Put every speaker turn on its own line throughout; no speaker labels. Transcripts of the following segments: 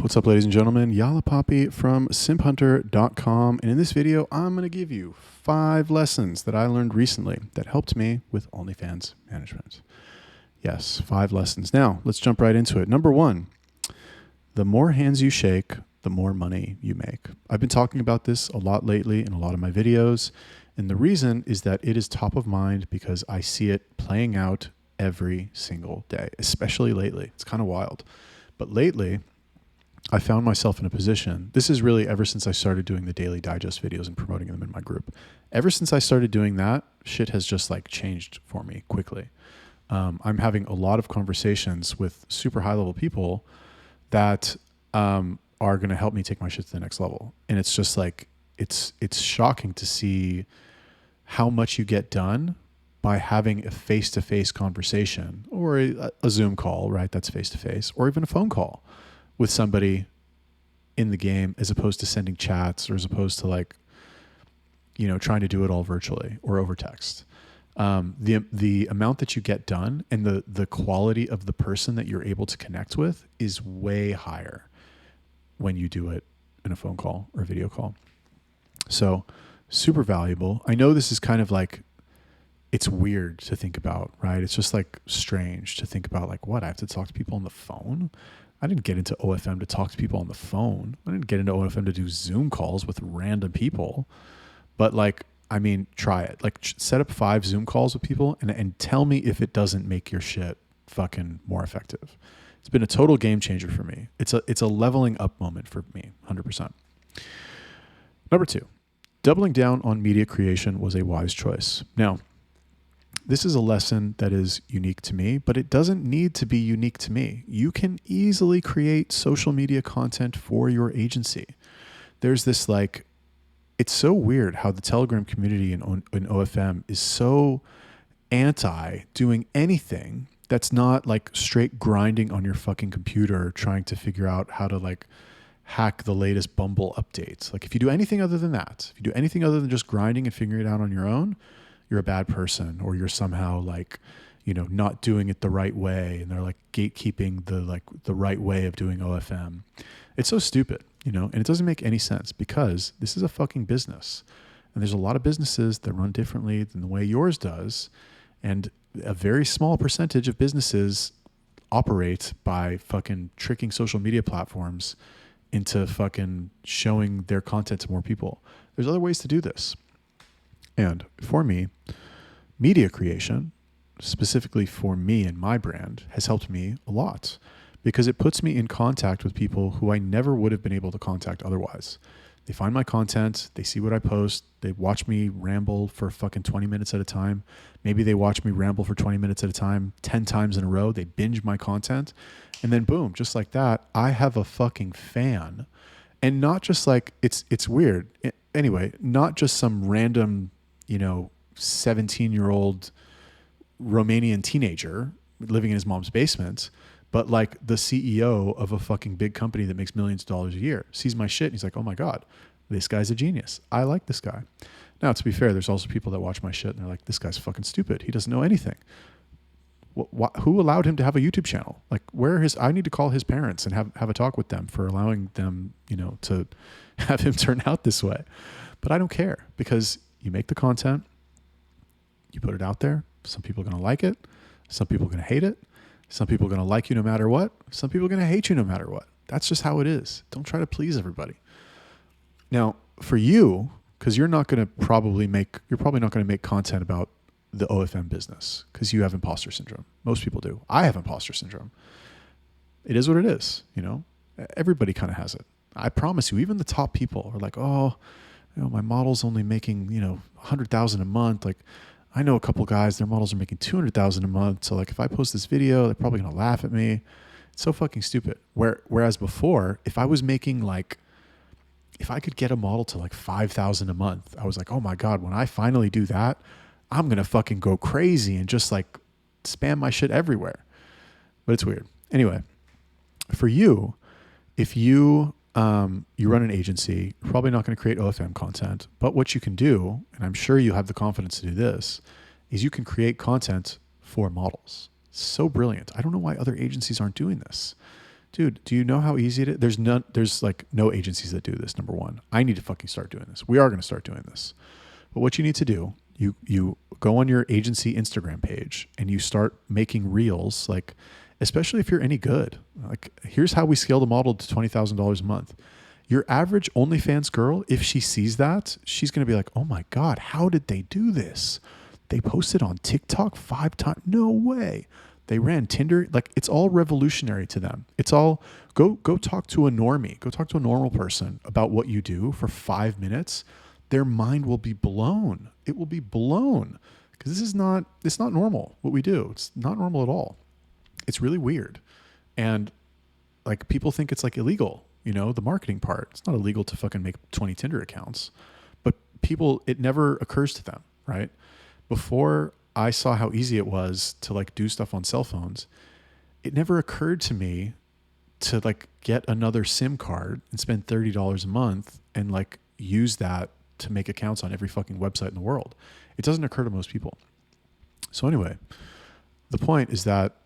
What's up, ladies and gentlemen? Yala Poppy from simphunter.com. And in this video, I'm going to give you 5 lessons that I learned recently that helped me with OnlyFans management. Yes, 5 lessons. Now, let's jump right into it. Number 1, the more hands you shake, the more money you make. I've been talking about this a lot lately in a lot of my videos. And the reason is that it is top of mind because I see it playing out every single day, especially lately. It's kind of wild. But lately, I found myself in a position, this is really ever since I started doing the daily digest videos and promoting them in my group. Ever since I started doing that, shit has just like changed for me quickly. I'm having a lot of conversations with super high level people that are going to help me take my shit to the next level. And it's just like, it's shocking to see how much you get done by having a face-to-face conversation or a Zoom call, right? That's face-to-face, or even a phone call with somebody in the game, as opposed to sending chats or as opposed to like, you know, trying to do it all virtually or over text. The amount that you get done and the quality of the person that you're able to connect with is way higher when you do it in a phone call or a video call. So super valuable. I know this is kind of like, it's weird to think about, right? It's just like strange to think about, like, what? I have to talk to people on the phone? I didn't get into OFM to talk to people on the phone. I didn't get into OFM to do Zoom calls with random people. But like, I mean, try it. Like, set up 5 Zoom calls with people and tell me if it doesn't make your shit fucking more effective. It's been a total game changer for me. It's a leveling up moment for me, 100%. Number 2, doubling down on media creation was a wise choice. Now, this is a lesson that is unique to me, but it doesn't need to be unique to me. You can easily create social media content for your agency. There's this like, it's so weird how the Telegram community in OFM is so anti doing anything that's not like straight grinding on your fucking computer trying to figure out how to like hack the latest Bumble updates. Like, if you do anything other than that, if you do anything other than just grinding and figuring it out on your own, you're a bad person, or you're somehow like, you know, not doing it the right way. And they're like gatekeeping the right way of doing OFM. It's so stupid, you know, and it doesn't make any sense because this is a fucking business. And there's a lot of businesses that run differently than the way yours does. And a very small percentage of businesses operate by fucking tricking social media platforms into fucking showing their content to more people. There's other ways to do this. And for me, media creation, specifically for me and my brand, has helped me a lot because it puts me in contact with people who I never would have been able to contact otherwise. They find my content, they see what I post, they watch me ramble for fucking 20 minutes at a time. Maybe they watch me ramble for 20 minutes at a time, 10 times in a row. They binge my content. And then boom, just like that, I have a fucking fan. And not just like, it's weird. Anyway, not just some random, you know, 17-year-old Romanian teenager living in his mom's basement, but like the CEO of a fucking big company that makes millions of dollars a year sees my shit and he's like, oh my God, this guy's a genius. I like this guy. Now, to be fair, there's also people that watch my shit and they're like, this guy's fucking stupid. He doesn't know anything. Who allowed him to have a YouTube channel? Like, I need to call his parents and have a talk with them for allowing them, you know, to have him turn out this way. But I don't care because you make the content, you put it out there. Some people are going to like it. Some people are going to hate it. Some people are going to like you no matter what. Some people are going to hate you no matter what. That's just how it is. Don't try to please everybody. Now, for you, because you're probably not going to make content about the OFM business because you have imposter syndrome. Most people do. I have imposter syndrome. It is what it is. You know, everybody kind of has it. I promise you, even the top people are like, oh, you know, my model's only making, you know, 100,000 a month. Like, I know a couple guys, their models are making 200,000 a month. So like, if I post this video, they're probably going to laugh at me. It's so fucking stupid. Whereas before, if I was making like, if I could get a model to like 5,000 a month, I was like, oh my God, when I finally do that, I'm going to fucking go crazy and just like spam my shit everywhere. But it's weird. Anyway, for you, if you run an agency, you're probably not going to create OFM content, but what you can do, and I'm sure you have the confidence to do this, is you can create content for models. It's so brilliant. I don't know why other agencies aren't doing this. Dude, do you know how easy it is? There's like no agencies that do this. Number one, I need to fucking start doing this. We are going to start doing this. But what you need to do, you go on your agency Instagram page and you start making reels, like, especially if you're any good. Like, here's how we scale the model to $20,000 a month. Your average OnlyFans girl, if she sees that, she's going to be like, oh my God, how did they do this? They posted on TikTok 5 times. No way. They ran Tinder. Like, it's all revolutionary to them. It's all go talk to a normie. Go talk to a normal person about what you do for 5 minutes. Their mind will be blown. It will be blown because it's not normal what we do. It's not normal at all. It's really weird. And like, people think it's like illegal, the marketing part. It's not illegal to fucking make 20 Tinder accounts, but people, it never occurs to them, right? Before I saw how easy it was to like do stuff on cell phones, it never occurred to me to like get another SIM card and spend $30 a month and like use that to make accounts on every fucking website in the world. It doesn't occur to most people. So anyway, the point is that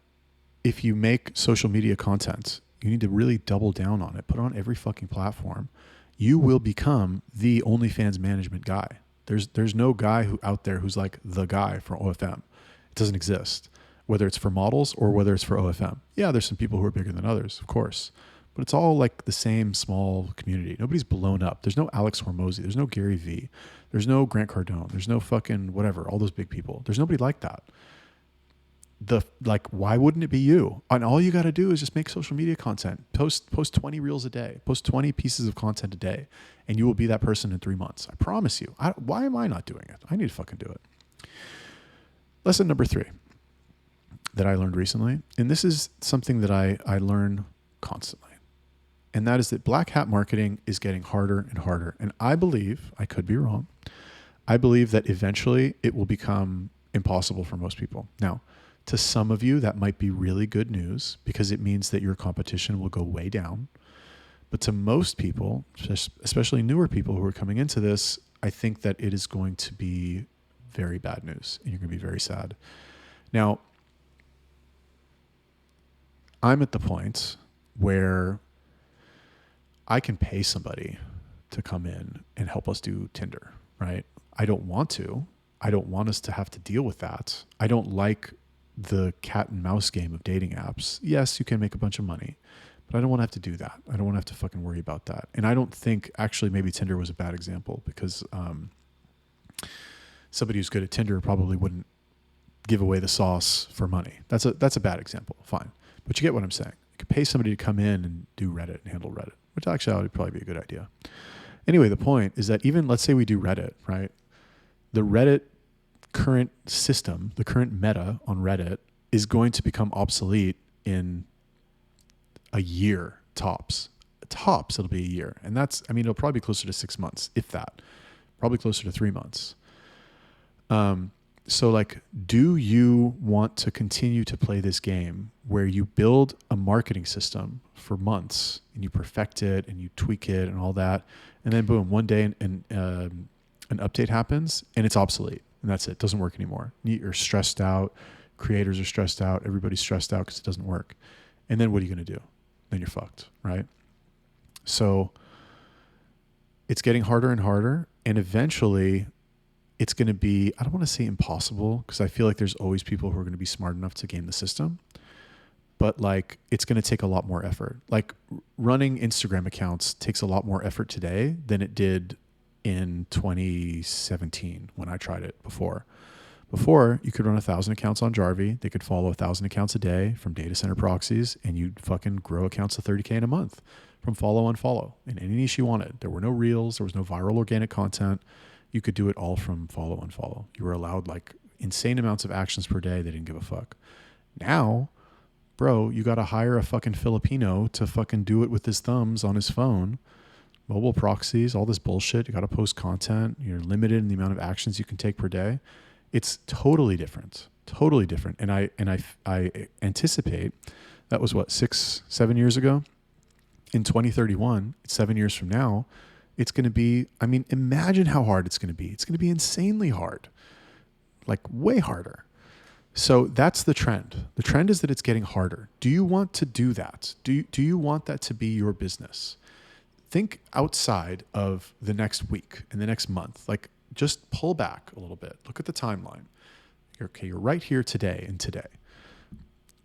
if you make social media content, you need to really double down on it. Put it on every fucking platform. You will become the OnlyFans management guy. There's no guy out there who's like the guy for OFM. It doesn't exist, whether it's for models or whether it's for OFM. Yeah, there's some people who are bigger than others, of course, but it's all like the same small community. Nobody's blown up. There's no Alex Hormozy. There's no Gary Vee. There's no Grant Cardone. There's no fucking whatever, all those big people. There's nobody like that. Why wouldn't it be you? And all you got to do is just make social media content. Post 20 reels a day. Post 20 pieces of content a day, and you will be that person in 3 months. I promise you. Why am I not doing it? I need to fucking do it. Lesson number 3 that I learned recently, and this is something that I learn constantly, and that is that black hat marketing is getting harder and harder. And I believe, I could be wrong, I believe that eventually it will become impossible for most people. Now, to some of you, that might be really good news because it means that your competition will go way down. But to most people, especially newer people who are coming into this, I think that it is going to be very bad news and you're going to be very sad. Now, I'm at the point where I can pay somebody to come in and help us do Tinder, right? I don't want to. I don't want us to have to deal with that. I don't like the cat and mouse game of dating apps. Yes, you can make a bunch of money, but I don't want to have to do that. I don't want to have to fucking worry about that. And I don't think, actually, maybe Tinder was a bad example because somebody who's good at Tinder probably wouldn't give away the sauce for money. That's a bad example. Fine. But you get what I'm saying. You could pay somebody to come in and do Reddit and handle Reddit, which actually would probably be a good idea. Anyway, the point is that even, let's say we do Reddit, right? The Reddit current system, the current meta on Reddit is going to become obsolete in a year tops. Tops, it'll be a year. And it'll probably be closer to 6 months, if that. Probably closer to 3 months. So like, do you want to continue to play this game where you build a marketing system for months and you perfect it and you tweak it and all that, and then boom, one day an update happens and it's obsolete and that's it. It doesn't work anymore. You're stressed out. Creators are stressed out. Everybody's stressed out because it doesn't work. And then what are you going to do? Then you're fucked, right? So it's getting harder and harder, and eventually it's going to be, I don't want to say impossible because I feel like there's always people who are going to be smart enough to game the system, but like it's going to take a lot more effort. Like running Instagram accounts takes a lot more effort today than it did in 2017 when I tried it before. Before, you could run 1,000 accounts on Jarvee. They could follow 1,000 accounts a day from data center proxies, and you'd fucking grow accounts to 30K in a month from follow unfollow in any niche you wanted. There were no reels. There was no viral organic content. You could do it all from follow unfollow. You were allowed like insane amounts of actions per day. They didn't give a fuck. Now, bro, you got to hire a fucking Filipino to fucking do it with his thumbs on his phone. Mobile proxies, all this bullshit. You got to post content. You're limited in the amount of actions you can take per day. It's totally different. And I anticipate that was what, 6-7 years ago. In 2031, 7 years from now, it's going to be, imagine how hard it's going to be. It's going to be insanely hard, like way harder. So that's the trend. The trend is that it's getting harder. Do you want to do that? Do you want that to be your business? Think outside of the next week and the next month. Like, just pull back a little bit. Look at the timeline. You're right here today and today.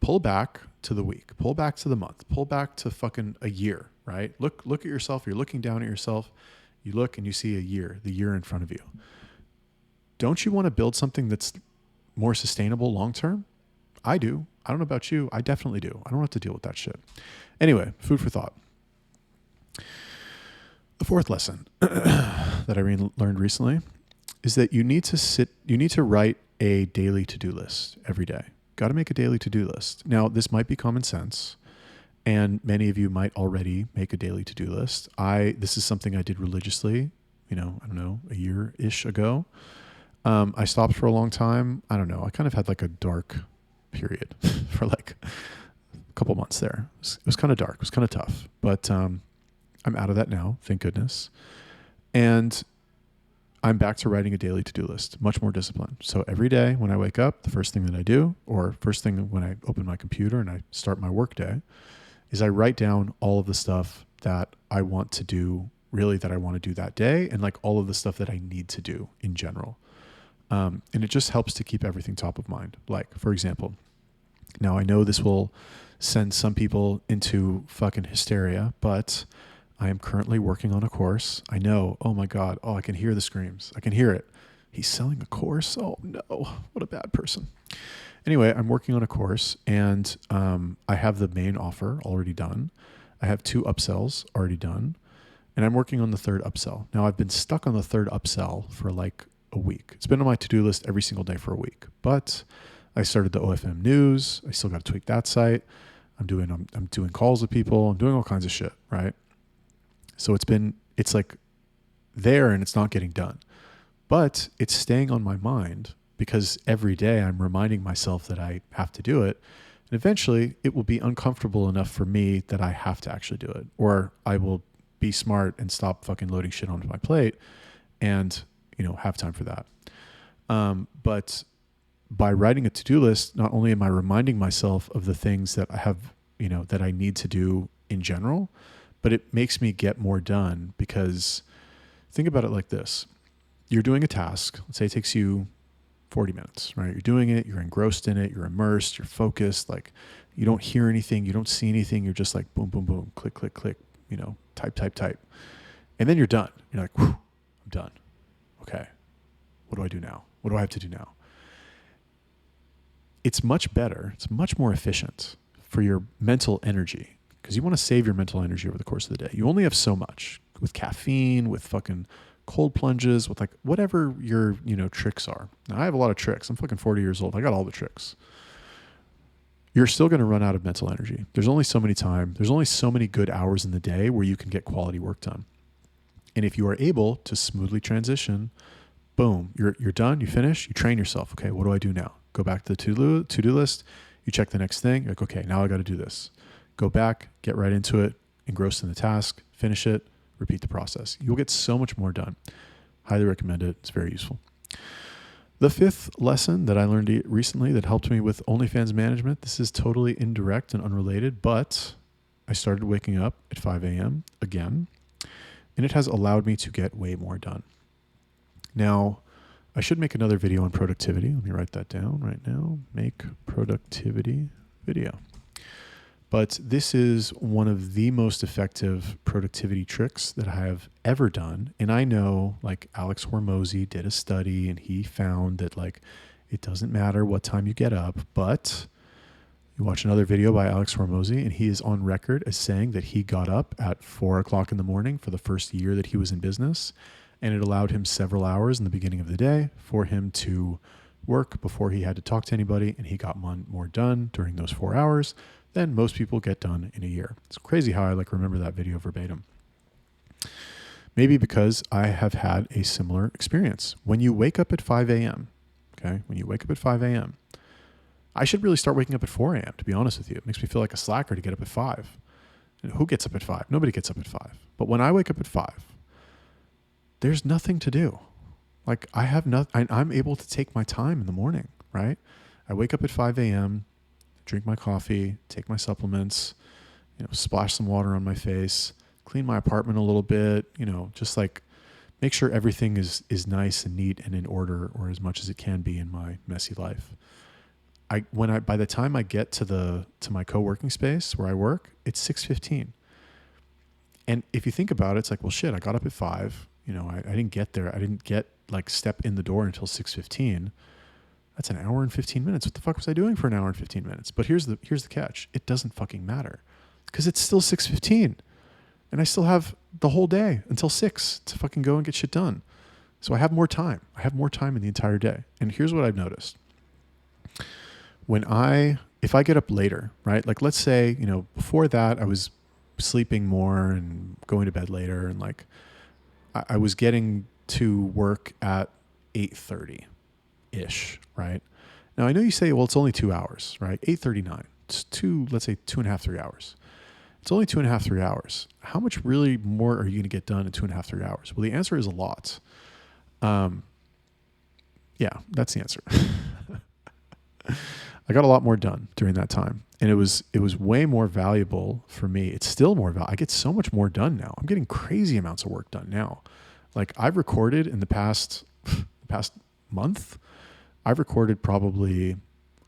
Pull back to the week. Pull back to the month. Pull back to fucking a year, right? Look at yourself. You're looking down at yourself. You look and you see a year, the year in front of you. Don't you want to build something that's more sustainable long-term? I do. I don't know about you. I definitely do. I don't have to deal with that shit. Anyway, food for thought. The fourth lesson that I learned recently is that you need to write a daily to-do list every day. Got to make a daily to-do list. Now, this might be common sense, and many of you might already make a daily to-do list. This is something I did religiously, I don't know, a year-ish ago. I stopped for a long time. I don't know. I kind of had like a dark period for like a couple months there. It was kind of dark. It was kind of tough, but I'm out of that now, thank goodness. And I'm back to writing a daily to-do list, much more disciplined. So every day when I wake up, the first thing that I do, or first thing when I open my computer and I start my work day, is I write down all of the stuff that I want to do, really that I want to do that day, and like all of the stuff that I need to do in general. And it just helps to keep everything top of mind. Like, for example, now I know this will send some people into fucking hysteria, but I am currently working on a course. I know, oh my God, I can hear the screams. I can hear it. He's selling a course? Oh no, what a bad person. Anyway, I'm working on a course and I have the main offer already done. I have 2 upsells already done, and I'm working on the 3rd upsell. Now I've been stuck on the 3rd upsell for like a week. It's been on my to-do list every single day for a week, but I started the OFM news. I still got to tweak that site. I'm doing calls with people. I'm doing all kinds of shit, right? So it's like there and it's not getting done, but it's staying on my mind because every day I'm reminding myself that I have to do it. And eventually it will be uncomfortable enough for me that I have to actually do it, or I will be smart and stop fucking loading shit onto my plate and have time for that. But by writing a to-do list, not only am I reminding myself of the things that I have, that I need to do in general, but it makes me get more done, because think about it like this. You're doing a task. Let's say it takes you 40 minutes, right? You're doing it. You're engrossed in it. You're immersed. You're focused. Like, you don't hear anything. You don't see anything. You're just like boom, boom, boom, click, click, click, type. And then you're done. You're like, whew, I'm done. Okay, what do I do now? What do I have to do now? It's much better. It's much more efficient for your mental energy, because you want to save your mental energy over the course of the day. You only have so much with caffeine, with fucking cold plunges, with like whatever your, tricks are. Now, I have a lot of tricks. I'm fucking 40 years old. I got all the tricks. You're still going to run out of mental energy. There's only so many good hours in the day where you can get quality work done. And if you are able to smoothly transition, boom, you're done, you finish, you train yourself. Okay, what do I do now? Go back to the to-do list, you check the next thing, you're like, okay, now I got to do this. Go back, get right into it, engrossed in the task, finish it, repeat the process. You'll get so much more done. Highly recommend it. It's very useful. The 5th lesson that I learned recently that helped me with OnlyFans management, this is totally indirect and unrelated, but I started waking up at 5 a.m. again. And it has allowed me to get way more done. Now, I should make another video on productivity. Let me write that down right now. Make productivity video. But this is one of the most effective productivity tricks that I have ever done. And I know, like, Alex Hormozy did a study and he found that, like, it doesn't matter what time you get up, but you watch another video by Alex Hormozy, and he is on record as saying that he got up at 4 o'clock in the morning for the first year that he was in business, and it allowed him several hours in the beginning of the day for him to work before he had to talk to anybody, and he got more done during those 4 hours than most people get done in a year. It's crazy how I remember that video verbatim. Maybe because I have had a similar experience. When you wake up at 5 a.m., I should really start waking up at 4 a.m., to be honest with you. It makes me feel like a slacker to get up at 5. And who gets up at 5? Nobody gets up at 5. But when I wake up at 5, there's nothing to do. Like, I'm able to take my time in the morning, right? I wake up at 5 a.m., drink my coffee, take my supplements, splash some water on my face, clean my apartment a little bit, just like make sure everything is nice and neat and in order, or as much as it can be in my messy life. By the time I get to my co-working space where I work, it's 6:15. And if you think about it, it's like, well, shit, I got up at 5. I didn't get there. I didn't get step in the door until 6:15. That's an hour and 15 minutes. What the fuck was I doing for an hour and 15 minutes? But here's the catch. It doesn't fucking matter because it's still 6:15 and I still have the whole day until 6 to fucking go and get shit done. So I have more time. I have more time in the entire day. And here's what I've noticed. If I get up later, right? Like let's say, before that I was sleeping more and going to bed later, and I was getting to work at 8:30 ish, right? Now I know you say, well, it's only 2 hours, right? 8:39. It's let's say 2.5, 3 hours. It's only 2.5, 3 hours. How much really more are you going to get done in 2.5, 3 hours? Well, the answer is a lot. Yeah, that's the answer. I got a lot more done during that time, and it was way more valuable for me. It's still more valuable. I get so much more done now. I'm getting crazy amounts of work done now. Like I've recorded in the past month, I've recorded probably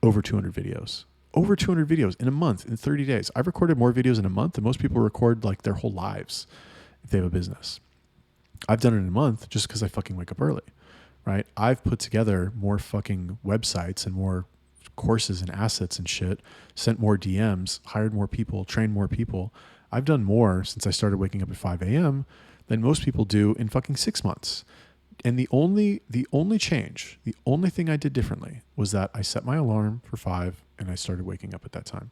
over 200 videos. Over 200 videos in a month, in 30 days. I've recorded more videos in a month than most people record their whole lives if they have a business. I've done it in a month just because I fucking wake up early, right? I've put together more fucking websites and more courses and assets and shit, sent more DMs, hired more people, trained more people. I've done more since I started waking up at 5 a.m. than most people do in fucking 6 months. And the only change, the only thing I did differently was that I set my alarm for 5 and I started waking up at that time.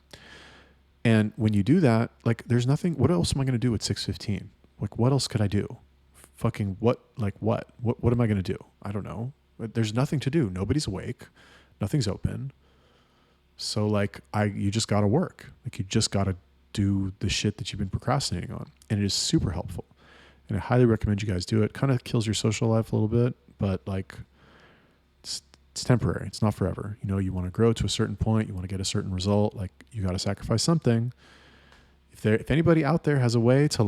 And when you do that, there's nothing, what else am I going to do at 6:15? What else could I do? Fucking what am I going to do? I don't know. There's nothing to do. Nobody's awake. Nothing's open. So you just got to work. You just got to do the shit that you've been procrastinating on. And it is super helpful. And I highly recommend you guys do it. Kind of kills your social life a little bit, but it's temporary. It's not forever. You want to grow to a certain point. You want to get a certain result. You got to sacrifice something. If anybody out there has a way to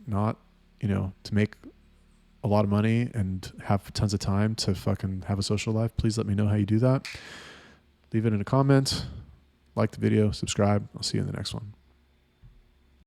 not, to make a lot of money and have tons of time to fucking have a social life, please let me know how you do that. Leave it in a comment, like the video, subscribe. I'll see you in the next one.